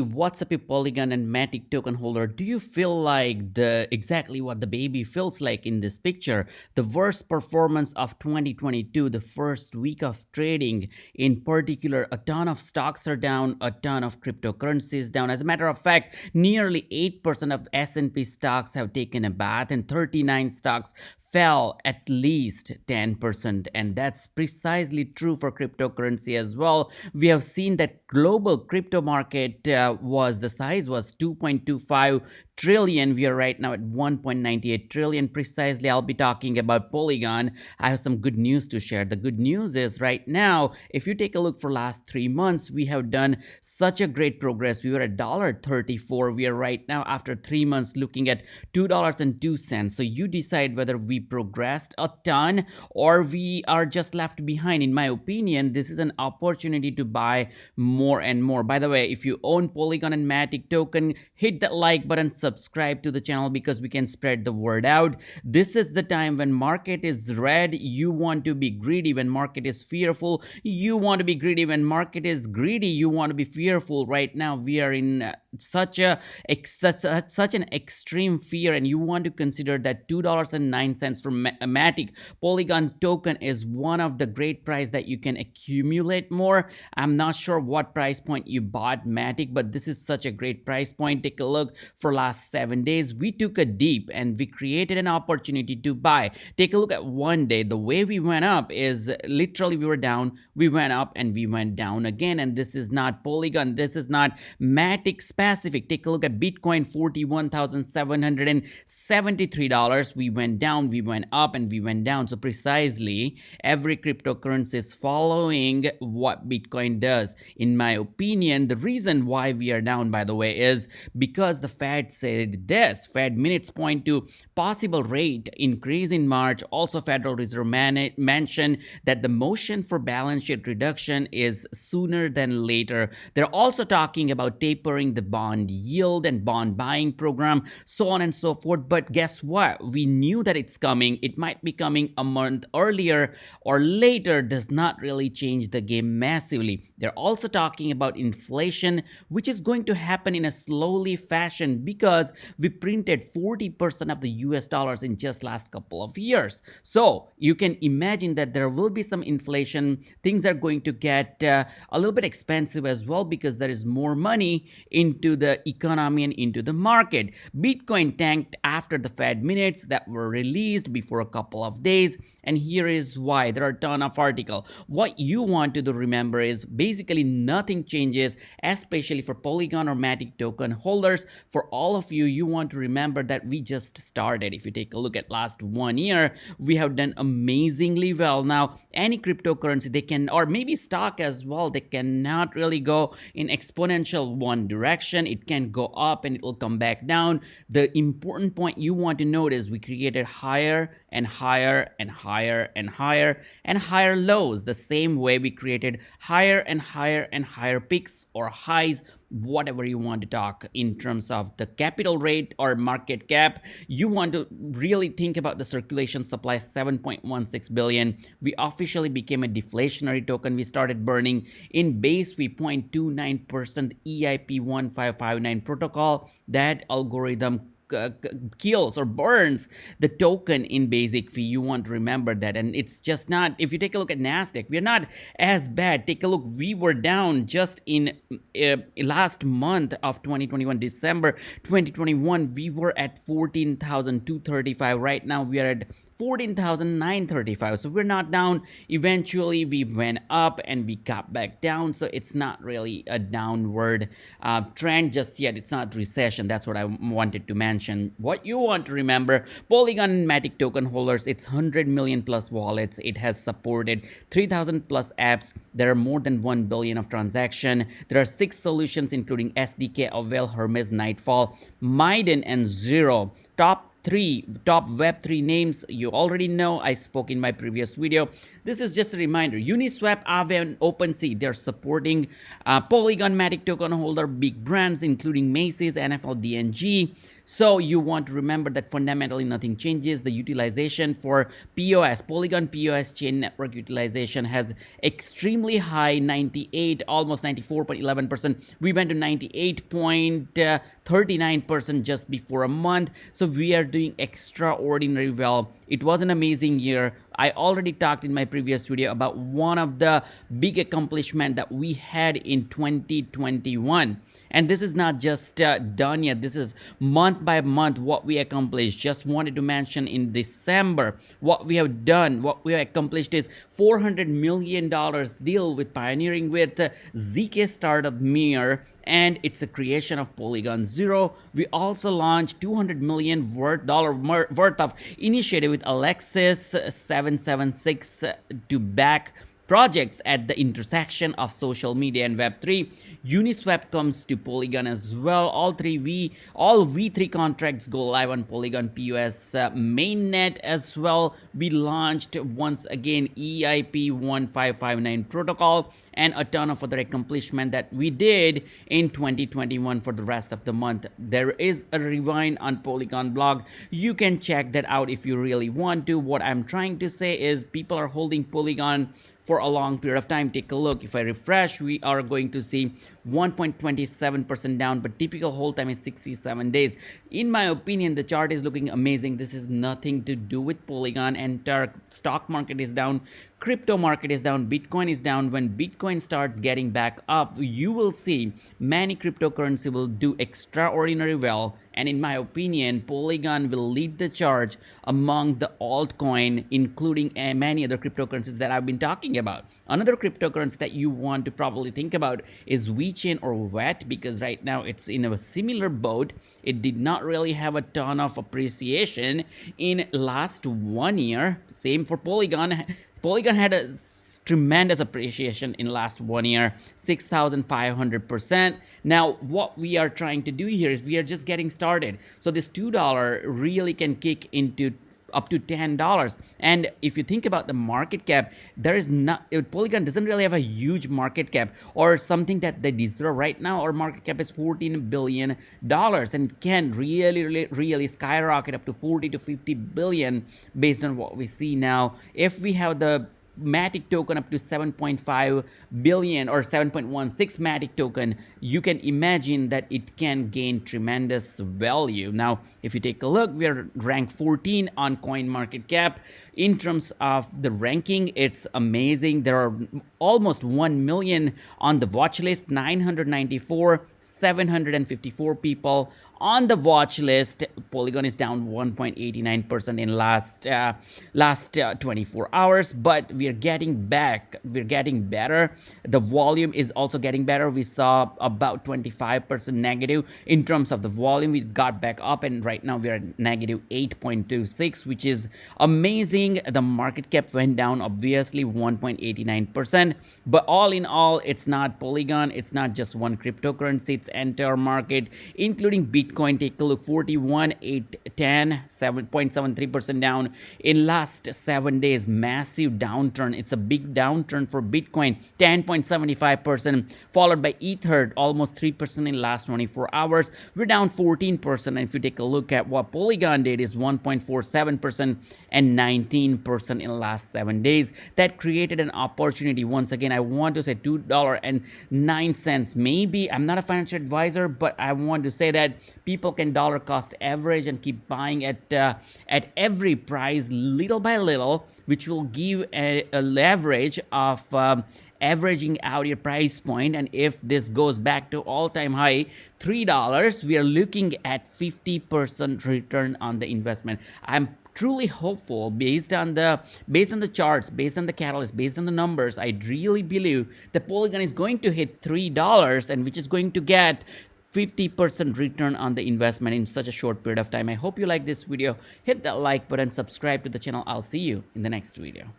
What's up, you Polygon and Matic token holder? Do you feel like exactly what the baby feels like in this picture? The worst performance of 2022, the first week of trading in particular, a ton of stocks are down, a ton of cryptocurrencies down. As a matter of fact, nearly 8% of S&P stocks have taken a bath and 39 stocks fell at least 10%, and that's precisely true for cryptocurrency as well. We have seen that global crypto market the size was 2.25 trillion. We are right now at 1.98 trillion precisely. I'll be talking about Polygon. I have some good news to share. The good news is right now, if you take a look for last 3 months, we have done such a great progress. We were at $1.34. We are right now after 3 months looking at $2.02. So you decide whether we progressed a ton or we are just left behind. In my opinion, this is an opportunity to buy more and more. By the way, if you own Polygon and Matic token, hit that like button, subscribe to the channel because we can spread the word out. This is the time when market is red, you want to be greedy. When market is fearful, you want to be greedy. When market is greedy, you want to be fearful. Right now we are in such an extreme fear, and you want to consider that $2.09 for Matic Polygon token is one of the great price that you can accumulate more. I'm not sure what price point you bought Matic, but this is such a great price point. Take a look for last 7 days. We took a dip and we created an opportunity to buy. Take a look at one day. The way we went up is literally we were down, we went up, and we went down again. And this is not Polygon, this is not Matic specific. Take a look at Bitcoin, $41,773. We went down, we went up, and we went down. So precisely every cryptocurrency is following what Bitcoin does. In my opinion, the reason why we are down, by the way, is because the Fed said this. Fed minutes point to possible rate increase in March. Also, Federal Reserve mentioned that the motion for balance sheet reduction is sooner than later. They're also talking about tapering the bond yield and bond buying program, so on and so forth. But guess what? We knew that it's coming. It might be coming a month earlier or later. Does not really change the game massively. They're also talking about inflation, which is going to happen in a slowly fashion because we printed 40% of the US dollars in just last couple of years. So you can imagine that there will be some inflation. Things are going to get a little bit expensive as well because there is more money into the economy and into the market. Bitcoin tanked after the Fed minutes that were released before a couple of days. And here is why. There are a ton of articles. What you want to remember is basically nothing changes, especially for Polygon or Matic token holders. For all of you, you want to remember that we just started. If you take a look at last 1 year, we have done amazingly well. Now, any cryptocurrency, they can, or maybe stock as well, they cannot really go in exponential one direction. It can go up and it will come back down. The important point you want to note is we created higher and higher and higher and higher and higher lows, the same way we created higher and higher and higher peaks or highs, whatever you want to talk in terms of the capital rate or market cap. You want to really think about the circulation supply, 7.16 billion. We officially became a deflationary token. We started burning in base fee 0.29% EIP 1559 protocol. That algorithm kills or burns the token in basic fee. You want to remember that. And it's just not, if you take a look at NASDAQ, we're not as bad. Take a look, we were down just in last month of 2021, December 2021, we were at 14,235. Right now we are at 14,935. So we're not down. Eventually we went up and we got back down. So it's not really a downward trend just yet. It's not recession. That's what I wanted to mention. What you want to remember, Polygon and Matic token holders, it's 100 million plus wallets. It has supported 3,000 plus apps. There are more than 1 billion of transaction. There are 6 solutions including SDK, Avail, Hermes, Nightfall, Maiden, and Zero. Top Web3 names you already know. I spoke in my previous video. This is just a reminder. Uniswap, Aave, and OpenSea, they're supporting Polygon Matic token holder big brands including Macy's, NFL, DNG. So you want to remember that fundamentally nothing changes. The utilization for POS, Polygon POS chain network utilization has extremely high, 98, almost 94.11%. We went to 98.39% just before a month. So we are doing extraordinary well. It was an amazing year. I already talked in my previous video about one of the big accomplishments that we had in 2021. And this is not just done yet. This is month by month what we accomplished. Just wanted to mention in December what we have done. What we have accomplished is $400 million deal with pioneering with ZK startup Mir, and it's a creation of Polygon Zero. We also launched $200 million worth of initiative with Alexis 776 to back projects at the intersection of social media and Web3. Uniswap comes to Polygon as well. All V3 contracts go live on Polygon PoS mainnet as well. We launched once again EIP 1559 protocol and a ton of other accomplishment that we did in 2021 for the rest of the month. There is a rewind on Polygon blog. You can check that out if you really want to. What I'm trying to say is people are holding Polygon for a long period of time. Take a look. If I refresh, we are going to see 1.27% down, but typical hold time is 67 days. In my opinion, the chart is looking amazing. This is nothing to do with Polygon. Entire stock market is down, crypto market is down, Bitcoin is down. When Bitcoin starts getting back up, you will see many cryptocurrency will do extraordinary well. And in my opinion, Polygon will lead the charge among the altcoin, including many other cryptocurrencies that I've been talking about. Another cryptocurrency that you want to probably think about is VeCHAIN or VET, because right now it's in a similar boat. It did not really have a ton of appreciation in last 1 year. Same for Polygon. Polygon had a tremendous appreciation in last 1 year, 6,500%. Now, what we are trying to do here is we are just getting started. So this $2 really can kick into up to $10. And if you think about the market cap, there is not, Polygon doesn't really have a huge market cap or something that they deserve right now. Our market cap is $14 billion and can really skyrocket up to 40 to 50 billion based on what we see now. If we have the Matic token up to 7.5 billion or 7.16 Matic token, you can imagine that it can gain tremendous value. Now, if you take a look, we are ranked 14 on CoinMarketCap. In terms of the ranking, it's amazing. There are almost 1 million on the watch list, 994, 754 people on the watch list. Polygon is down 1.89% in last 24 hours, but we're getting back. We're getting better. The volume is also getting better. We saw about 25% negative in terms of the volume. We got back up, and right now we're at negative 8.26, which is amazing. The market cap went down obviously 1.89%, but all in all, it's not Polygon. It's not just one cryptocurrency. It's entire market, including Bitcoin. Take a look, 41,810, 7.73% down in last 7 days. Massive downturn. It's a big downturn for Bitcoin, 10.75%, followed by Ether, almost 3% in last 24 hours. We're down 14%. And if you take a look at what Polygon did, is 1.47% and 19% in last 7 days. That created an opportunity. Once again, I want to say $2.09. Maybe I'm not a financial advisor, but I want to say that people can dollar cost average and keep buying at every price little by little, which will give a leverage of averaging out your price point. And if this goes back to all-time high $3, we are looking at 50% return on the investment. I'm truly hopeful based on the charts, based on the catalyst, based on the numbers. I really believe the Polygon is going to hit $3, and which is going to get 50% return on the investment in such a short period of time. I hope you like this video. Hit that like button, subscribe to the channel. I'll see you in the next video.